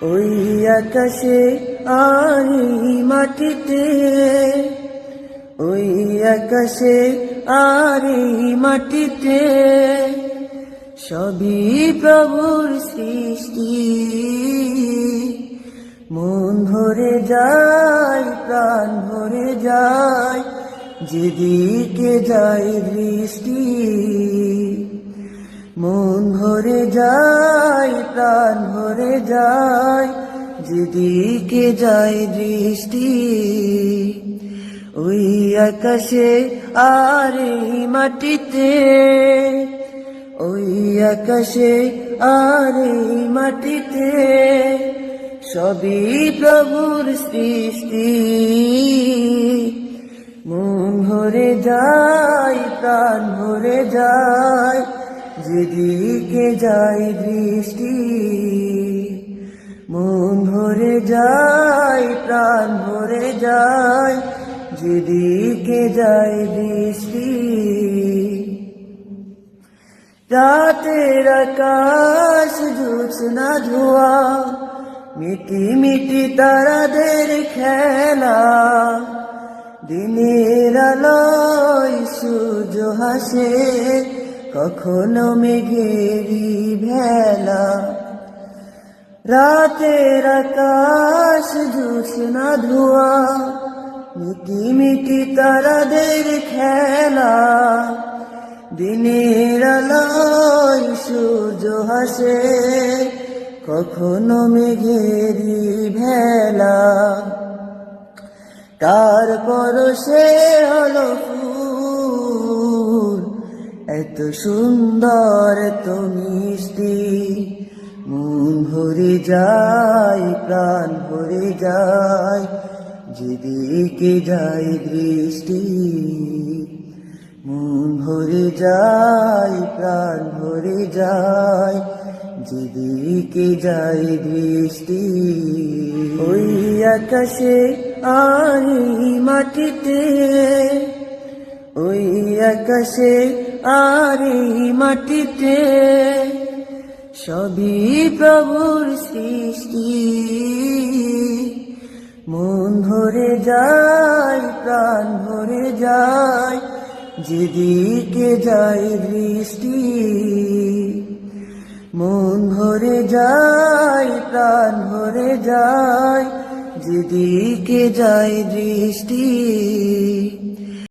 ওই আকাশে আর এই মাটিতে, ওই আকাশে আর এই মাটিতে সবই প্রভুর সৃষ্টি। মন ভরে যায়, প্রাণ ভরে যায়, যেদিকে যায় দৃষ্টি। মন ভরে যায়, প্রাণ ভরে যায়, যেদিকে যায় দৃষ্টি। ওই আকাশে আর এই মাটিতে, ওই আকাশে আর এই মাটিতে সবই প্রভুর সৃষ্টি। মন ভরে যায়, প্রাণ ভরে যায়, যেদিকে যায় দৃষ্টি। মন ভরে যায়, প্রাণ ভরে যায়, যেদিকে যায় দৃষ্টি। রাতের আকাশ জোছনা ধোয়া, মিটি মিটি তারাদের খেলা। দিনের আলোয় সূর্য হাসে, কখনো মেঘেরি ভেলা। রাতের আকাশ জোছনা ধোয়া, মিটি মিটি তারাদের খেলা। দিনের আলোয় সূর্য হাসে, কখনো মেঘেরি ভেলা। কার পরশে হলো ফুল, এত সুন্দর এত মিষ্টি। মন ভরে যায়, প্রাণ ভরে যায়, যেদিকে যায় দৃষ্টি। মন ভরে যায়, প্রাণ ভরে যায়, যেদিকে যায় দৃষ্টি। ওই আকাশে আর এই মাটিতে, ওই আকাশে আর এই মাটিতে সবই প্রভুর সৃষ্টি। মন ভরে যায়, প্রাণ ভরে যায়, যেদিকে যায় দৃষ্টি। মন ভরে যায়, প্রাণ ভরে যায়, যেদিকে যায় দৃষ্টি।